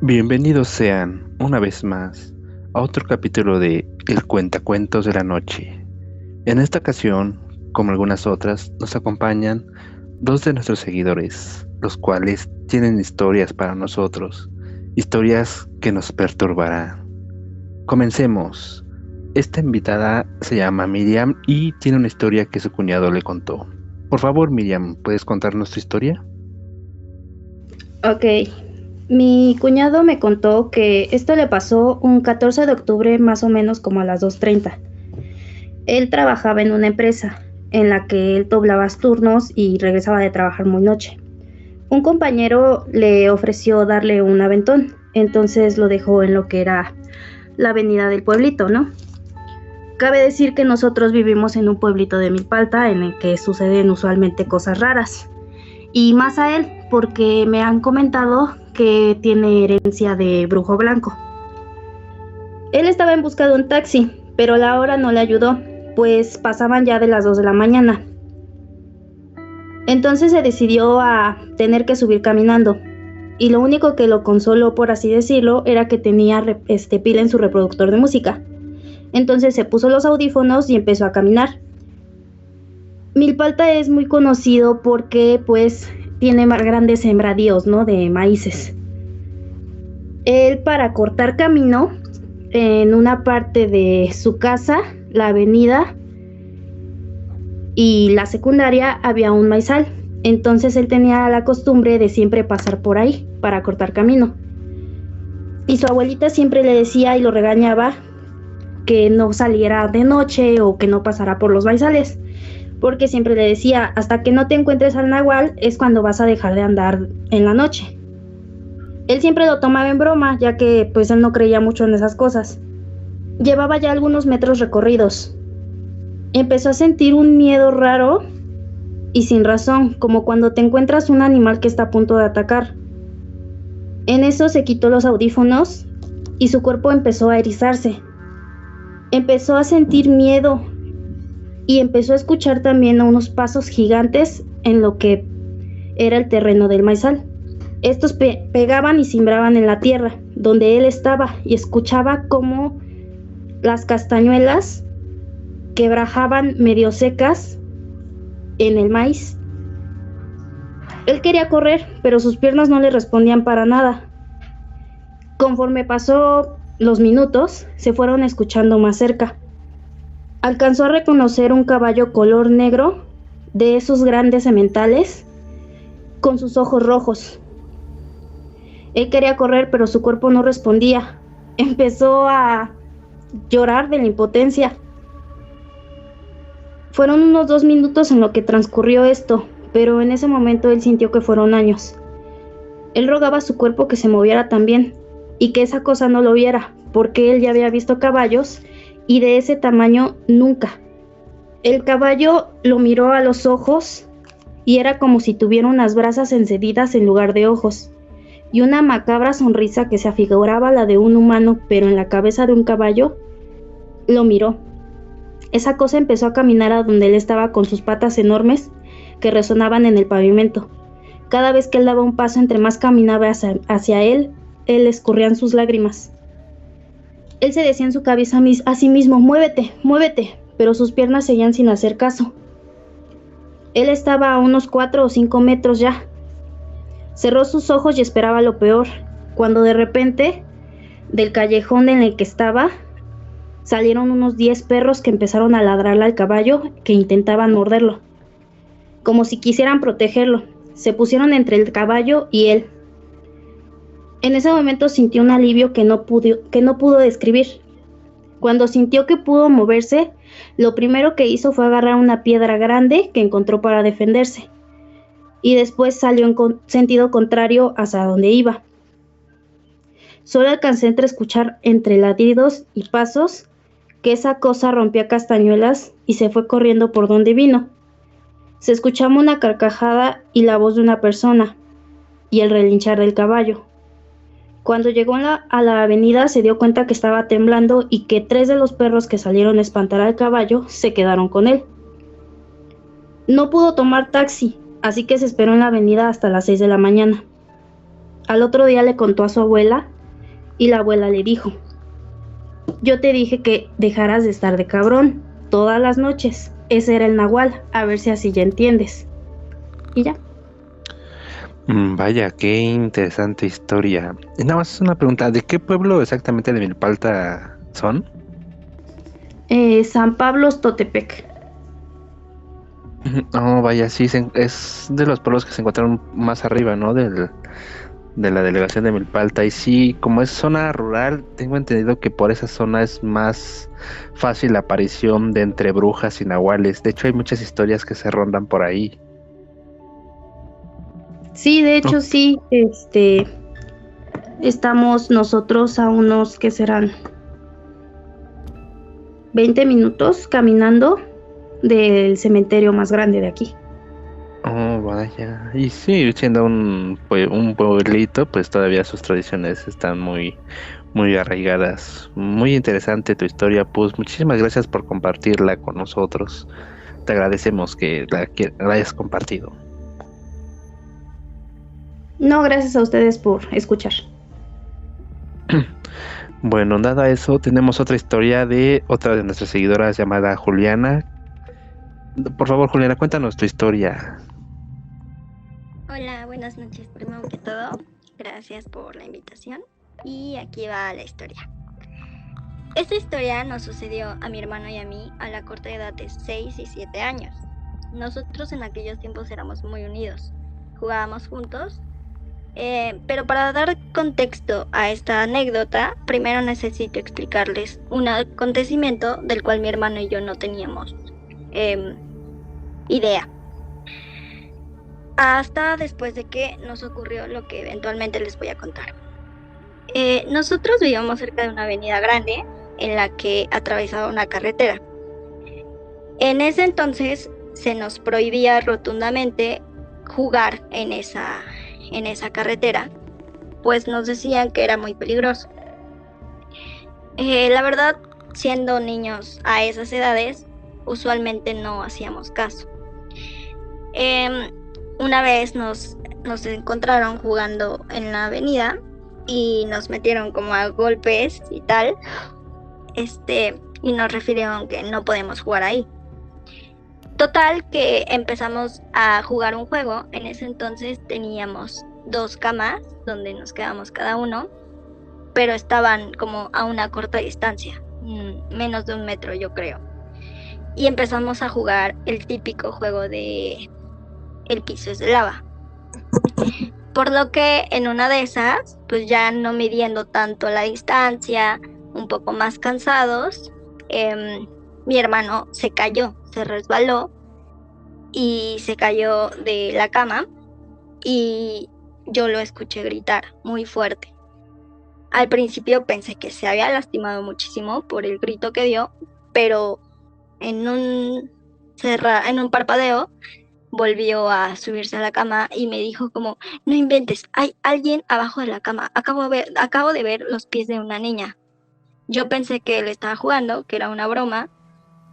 Bienvenidos sean, una vez más, a otro capítulo de El Cuentacuentos de la Noche. En esta ocasión, como algunas otras, nos acompañan dos de nuestros seguidores, los cuales tienen historias para nosotros, historias que nos perturbarán. Comencemos. Esta invitada se llama Miriam y tiene una historia que su cuñado le contó. Por favor, Miriam, ¿puedes contarnos tu historia? Ok, mi cuñado me contó que esto le pasó un 14 de octubre más o menos como a las 2:30. Él trabajaba en una empresa en la que él doblaba turnos y regresaba de trabajar muy noche. Un compañero le ofreció darle un aventón, entonces lo dejó en lo que era la avenida del pueblito, ¿no? Cabe decir que nosotros vivimos en un pueblito de Milpalta en el que suceden usualmente cosas raras. Y más a él, porque me han comentado que tiene herencia de brujo blanco. Él estaba en busca de un taxi, pero la hora no le ayudó, pues pasaban ya de las 2 de la mañana. Entonces se decidió a tener que subir caminando, y lo único que lo consoló, por así decirlo, era que tenía pila en su reproductor de música. Entonces se puso los audífonos y empezó a caminar. Milpalta es muy conocido porque pues tiene grandes sembradíos, ¿no?, de maíces. Él, para cortar camino, en una parte de su casa, la avenida y la secundaria, había un maizal. Entonces él tenía la costumbre de siempre pasar por ahí para cortar camino. Y su abuelita siempre le decía y lo regañaba que no saliera de noche o que no pasara por los maizales, porque siempre le decía, hasta que no te encuentres al nahual es cuando vas a dejar de andar en la noche. Él siempre lo tomaba en broma, ya que pues él no creía mucho en esas cosas. Llevaba ya algunos metros recorridos. Empezó a sentir un miedo raro y sin razón, como cuando te encuentras un animal que está a punto de atacar. En eso se quitó los audífonos y su cuerpo empezó a erizarse. Empezó a sentir miedo y empezó a escuchar también unos pasos gigantes en lo que era el terreno del maizal. Estos pegaban y cimbraban en la tierra donde él estaba y escuchaba cómo las castañuelas quebrajaban medio secas en el maíz. Él quería correr, pero sus piernas no le respondían para nada. Conforme pasó los minutos, se fueron escuchando más cerca. Alcanzó a reconocer un caballo color negro, de esos grandes sementales, con sus ojos rojos. Él quería correr, pero su cuerpo no respondía. Empezó a llorar de la impotencia. Fueron unos 2 minutos en lo que transcurrió esto, pero en ese momento él sintió que fueron años. Él rogaba a su cuerpo que se moviera también y que esa cosa no lo viera, porque él ya había visto caballos y de ese tamaño nunca. El caballo lo miró a los ojos y era como si tuviera unas brasas encendidas en lugar de ojos, y una macabra sonrisa que se afiguraba la de un humano, pero en la cabeza de un caballo. Lo miró. Esa cosa empezó a caminar a donde él estaba con sus patas enormes que resonaban en el pavimento. Cada vez que él daba un paso, entre más caminaba hacia él le escurrían sus lágrimas. Él se decía en su cabeza a sí mismo, muévete, muévete, pero sus piernas seguían sin hacer caso. Él estaba a unos 4 o 5 metros ya. Cerró sus ojos y esperaba lo peor, cuando de repente, del callejón en el que estaba, salieron unos 10 perros que empezaron a ladrarle al caballo, que intentaban morderlo, como si quisieran protegerlo. Se pusieron entre el caballo y él. En ese momento sintió un alivio que no pudo describir. Cuando sintió que pudo moverse, lo primero que hizo fue agarrar una piedra grande que encontró para defenderse, y después salió en sentido contrario hacia donde iba. Solo alcancé a escuchar entre ladridos y pasos que esa cosa rompía castañuelas y se fue corriendo por donde vino. Se escuchaba una carcajada y la voz de una persona, y el relinchar del caballo. Cuando llegó a la avenida se dio cuenta que estaba temblando y que 3 de los perros que salieron a espantar al caballo se quedaron con él. No pudo tomar taxi, así que se esperó en la avenida hasta las 6 de la mañana. Al otro día le contó a su abuela y la abuela le dijo: yo te dije que dejaras de estar de cabrón todas las noches. Ese era el nahual, a ver si así ya entiendes. Y ya. Vaya, qué interesante historia. Y nada más una pregunta, ¿de qué pueblo exactamente de Milpalta son? San Pablo Totepec. Oh, vaya, sí, es de los pueblos que se encuentran más arriba, ¿no? De la delegación de Milpalta. Y sí, como es zona rural, tengo entendido que por esa zona es más fácil la aparición de entre brujas y nahuales. De hecho, hay muchas historias que se rondan por ahí. Sí, de Oh, hecho sí, estamos nosotros a unos que serán 20 minutos caminando del cementerio más grande de aquí. oh, vaya. Y sí, siendo un pueblito, pues todavía sus tradiciones están muy arraigadas. Muy interesante tu historia, pues muchísimas gracias por compartirla con nosotros. Te agradecemos que la hayas compartido. No, gracias a ustedes por escuchar. Bueno, nada eso, tenemos otra historia de otra de nuestras seguidoras llamada Juliana. Por favor, Juliana, cuéntanos tu historia. Hola, buenas noches. Primero que todo, gracias por la invitación. Y aquí va la historia. Esta historia nos sucedió a mi hermano y a mí a la corta edad de 6 y 7 años. Nosotros en aquellos tiempos éramos muy unidos, jugábamos juntos, pero para dar contexto a esta anécdota, primero necesito explicarles un acontecimiento del cual mi hermano y yo no teníamos idea. Hasta después de que nos ocurrió lo que eventualmente les voy a contar. Nosotros vivíamos cerca de una avenida grande en la que atravesaba una carretera. En ese entonces se nos prohibía rotundamente jugar en esa carretera, pues nos decían que era muy peligroso. La verdad, siendo niños a esas edades, usualmente no hacíamos caso. Una vez nos encontraron jugando en la avenida y nos metieron como a golpes y tal, y nos refirieron que no podemos jugar ahí. Total que empezamos a jugar un juego. En ese entonces teníamos 2 camas donde nos quedábamos cada uno, pero estaban como a una corta distancia, menos de 1 metro yo creo. Y empezamos a jugar el típico juego de el piso es de lava. Por lo que en una de esas, pues ya no midiendo tanto la distancia, un poco más cansados, mi hermano se cayó, se resbaló y se cayó de la cama y yo lo escuché gritar muy fuerte. Al principio pensé que se había lastimado muchísimo por el grito que dio, pero en un parpadeo volvió a subirse a la cama y me dijo como: no inventes, hay alguien abajo de la cama, acabo de ver los pies de una niña. Yo pensé que él estaba jugando, que era una broma,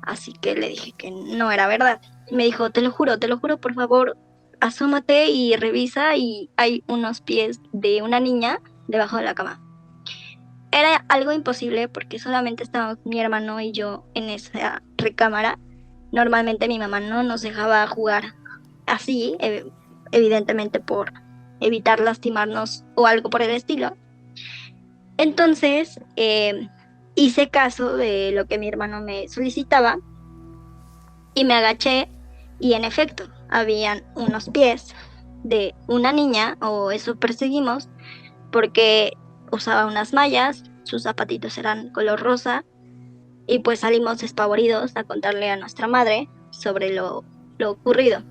así que le dije que no era verdad. Me dijo: te lo juro, por favor, asómate y revisa y hay unos pies de una niña debajo de la cama. Era algo imposible porque solamente estábamos mi hermano y yo en esa recámara. Normalmente mi mamá no nos dejaba jugar así, evidentemente por evitar lastimarnos o algo por el estilo. Entonces hice caso de lo que mi hermano me solicitaba y me agaché y en efecto habían unos pies de una niña, o eso perseguimos, porque usaba unas mallas, sus zapatitos eran color rosa y pues salimos despavoridos a contarle a nuestra madre sobre lo ocurrido.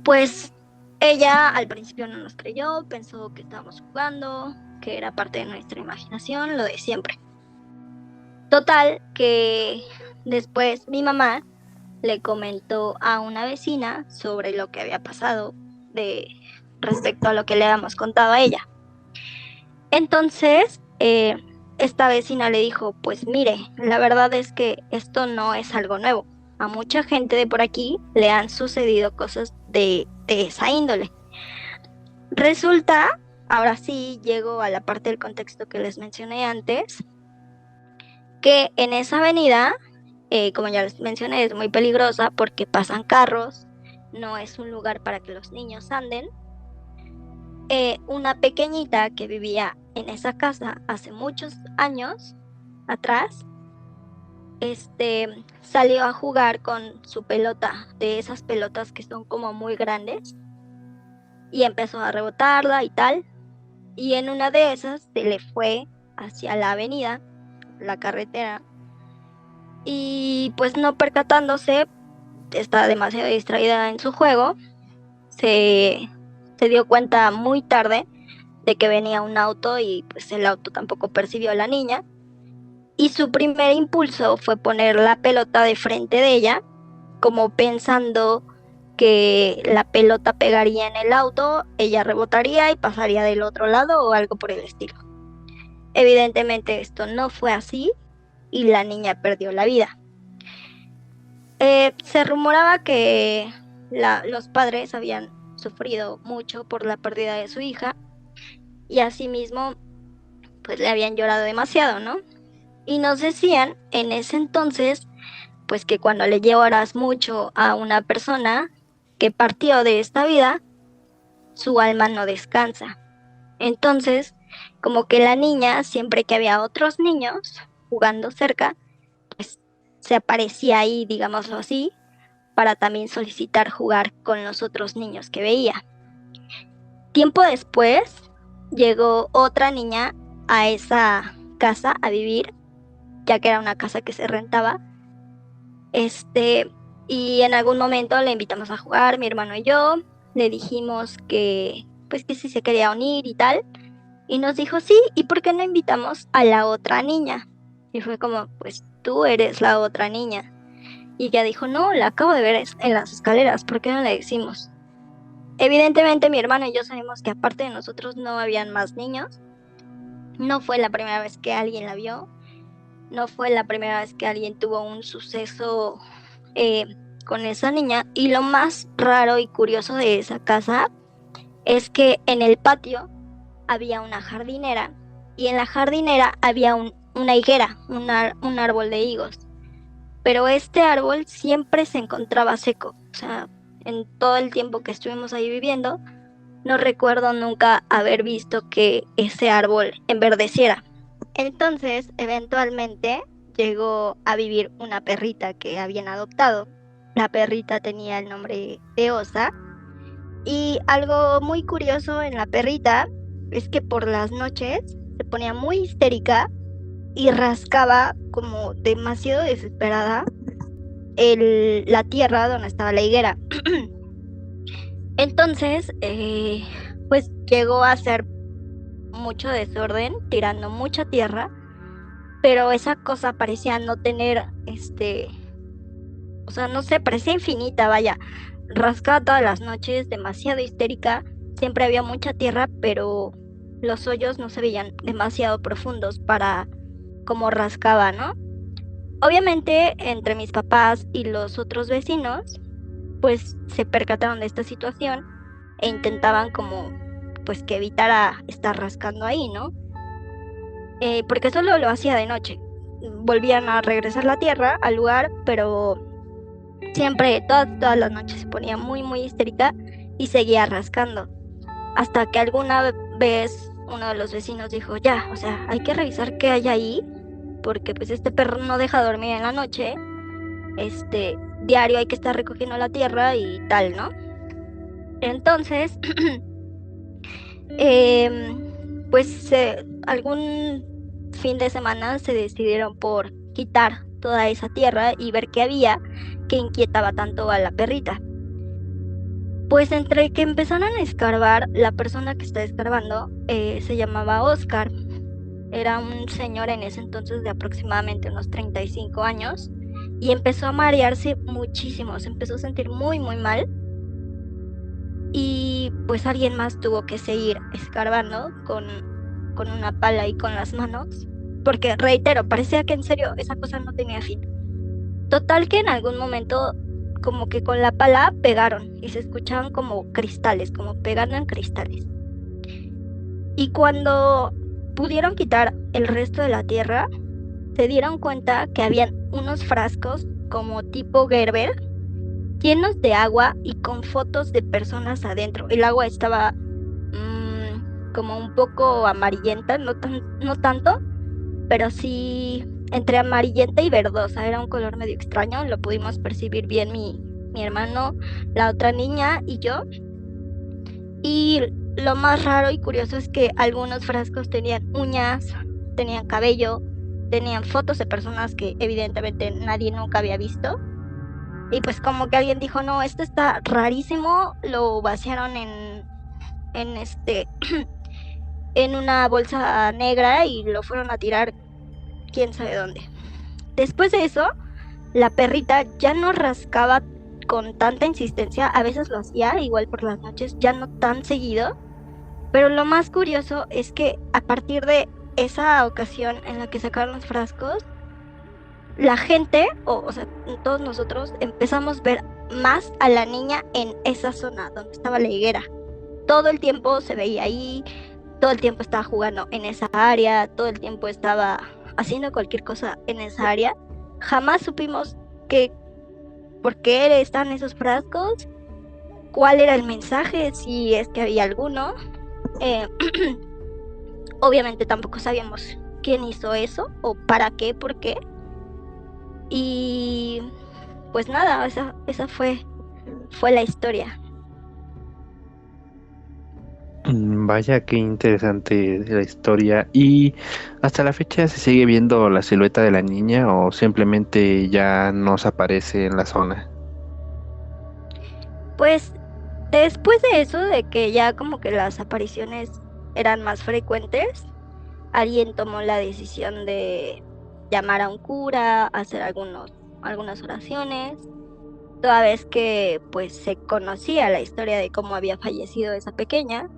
Pues ella al principio no nos creyó, pensó que estábamos jugando, que era parte de nuestra imaginación, lo de siempre. Total, que después mi mamá le comentó a una vecina sobre lo que había pasado respecto a lo que le habíamos contado a ella. Entonces, esta vecina le dijo: pues mire, la verdad es que esto no es algo nuevo. A mucha gente de por aquí le han sucedido cosas de esa índole. Resulta ahora sí llego a la parte del contexto que les mencioné antes, que en esa avenida, como ya les mencioné, es muy peligrosa porque pasan carros, no es un lugar para que los niños anden. Una pequeñita que vivía en esa casa hace muchos años atrás, salió a jugar con su pelota, de esas pelotas que son como muy grandes, y empezó a rebotarla y tal, y en una de esas se le fue hacia la avenida, la carretera, y pues no percatándose, está demasiado distraída en su juego, se dio cuenta muy tarde de que venía un auto y pues el auto tampoco percibió a la niña, y su primer impulso fue poner la pelota de frente de ella, como pensando que la pelota pegaría en el auto, ella rebotaría y pasaría del otro lado o algo por el estilo. Evidentemente esto no fue así y la niña perdió la vida. Se rumoraba que los padres habían sufrido mucho por la pérdida de su hija y asimismo pues le habían llorado demasiado, ¿no? Y nos decían en ese entonces pues que cuando le lloras mucho a una persona que partió de esta vida, su alma no descansa. Entonces, como que la niña, siempre que había otros niños jugando cerca, pues se aparecía ahí, digámoslo así, para también solicitar jugar con los otros niños que veía. Tiempo después, llegó otra niña a esa casa a vivir, ya que era una casa que se rentaba. Y en algún momento le invitamos a jugar, mi hermano y yo, le dijimos que, pues que si se quería unir y tal, y nos dijo sí, ¿y por qué no invitamos a la otra niña? Y fue como, pues tú eres la otra niña. Y ella dijo, no, la acabo de ver en las escaleras, ¿por qué no le decimos? Evidentemente mi hermano y yo sabemos que aparte de nosotros no habían más niños. No fue la primera vez que alguien la vio, no fue la primera vez que alguien tuvo un suceso con esa niña. Y lo más raro y curioso de esa casa es que en el patio había una jardinera y en la jardinera había una higuera, un árbol de higos. Pero este árbol siempre se encontraba seco. O sea, en todo el tiempo que estuvimos ahí viviendo, no recuerdo nunca haber visto que ese árbol enverdeciera. Entonces, eventualmente llegó a vivir una perrita que habían adoptado. La perrita tenía el nombre de Osa. Y algo muy curioso en la perrita es que por las noches se ponía muy histérica y rascaba como demasiado desesperada la tierra donde estaba la higuera. Entonces, pues llegó a hacer mucho desorden, tirando mucha tierra, pero esa cosa parecía no tener, o sea, no sé, parecía infinita, vaya, rascaba todas las noches, demasiado histérica, siempre había mucha tierra, pero los hoyos no se veían demasiado profundos para como rascaba, ¿no? Obviamente, entre mis papás y los otros vecinos, pues se percataron de esta situación e intentaban como, pues que evitara estar rascando ahí, ¿no? Porque solo lo hacía de noche. Volvían a regresar la tierra al lugar, pero siempre, todas las noches se ponía muy, muy histérica y seguía rascando. Hasta que alguna vez uno de los vecinos dijo, ya, o sea, hay que revisar qué hay ahí, porque pues este perro no deja dormir en la noche, diario hay que estar recogiendo la tierra y tal, ¿no? Entonces, pues algún fin de semana se decidieron por quitar toda esa tierra y ver qué había que inquietaba tanto a la perrita. Pues entre que empezaron a escarbar, la persona que está escarbando se llamaba Oscar. Era un señor en ese entonces de aproximadamente unos 35 años y empezó a marearse muchísimo, se empezó a sentir muy, muy mal. Y pues alguien más tuvo que seguir escarbando con una pala y con las manos, porque reitero, parecía que en serio esa cosa no tenía fin. Total que en algún momento como que con la pala pegaron y se escuchaban como cristales, como pegando en cristales. Y cuando pudieron quitar el resto de la tierra, se dieron cuenta que habían unos frascos como tipo Gerber, llenos de agua y con fotos de personas adentro. El agua estaba como un poco amarillenta, no tanto, pero sí entre amarillenta y verdosa. Era un color medio extraño, lo pudimos percibir bien mi hermano, la otra niña y yo. Y lo más raro y curioso es que algunos frascos tenían uñas, tenían cabello, tenían fotos de personas que evidentemente nadie nunca había visto. Y pues como que alguien dijo, no, esto está rarísimo, lo vaciaron en en una bolsa negra y lo fueron a tirar quién sabe dónde. Después de eso, la perrita ya no rascaba con tanta insistencia, a veces lo hacía igual por las noches, ya no tan seguido, pero lo más curioso es que a partir de esa ocasión en la que sacaron los frascos, la gente, o sea, todos nosotros empezamos a ver más a la niña en esa zona donde estaba la higuera. Todo el tiempo se veía ahí, todo el tiempo estaba jugando en esa área, todo el tiempo estaba haciendo cualquier cosa en esa área. Jamás supimos por qué están esos frascos, cuál era el mensaje, si es que había alguno. Obviamente tampoco sabíamos quién hizo eso, o para qué, por qué. Y pues nada, esa fue la historia. Vaya, qué interesante la historia. ¿Y hasta la fecha se sigue viendo la silueta de la niña o simplemente ya no se aparece en la zona? Pues después de eso, de que ya como que las apariciones eran más frecuentes, alguien tomó la decisión de llamar a un cura, hacer algunas oraciones, toda vez que pues se conocía la historia de cómo había fallecido esa pequeña.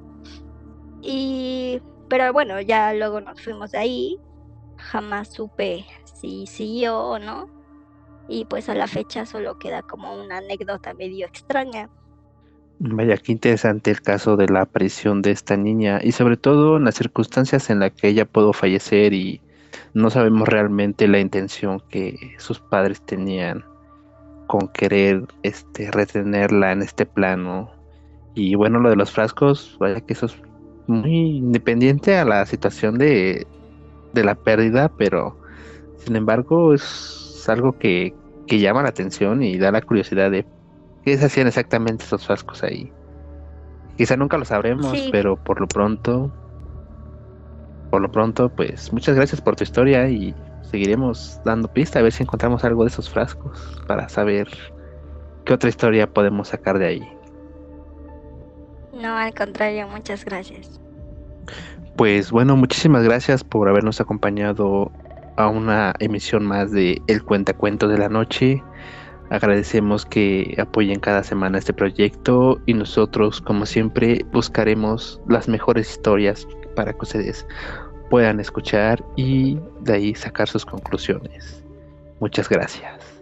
Pero bueno, ya luego nos fuimos de ahí, jamás supe si siguió o no, y pues a la fecha solo queda como una anécdota medio extraña. Vaya, qué interesante el caso de la aparición de esta niña y sobre todo en las circunstancias en las que ella pudo fallecer y no sabemos realmente la intención que sus padres tenían con querer retenerla en este plano. Y bueno, lo de los frascos, vaya que eso es muy independiente a la situación de la pérdida, pero sin embargo es algo que llama la atención y da la curiosidad de qué se hacían exactamente esos frascos ahí. Quizá nunca lo sabremos, Sí, pero por lo pronto, pues muchas gracias por tu historia y seguiremos dando pista a ver si encontramos algo de esos frascos para saber qué otra historia podemos sacar de ahí. no, al contrario, muchas gracias. Pues bueno, muchísimas gracias por habernos acompañado a una emisión más de El Cuentacuentos de la Noche. Agradecemos que apoyen cada semana este proyecto y nosotros, como siempre, buscaremos las mejores historias para que ustedes puedan escuchar y de ahí sacar sus conclusiones. Muchas gracias.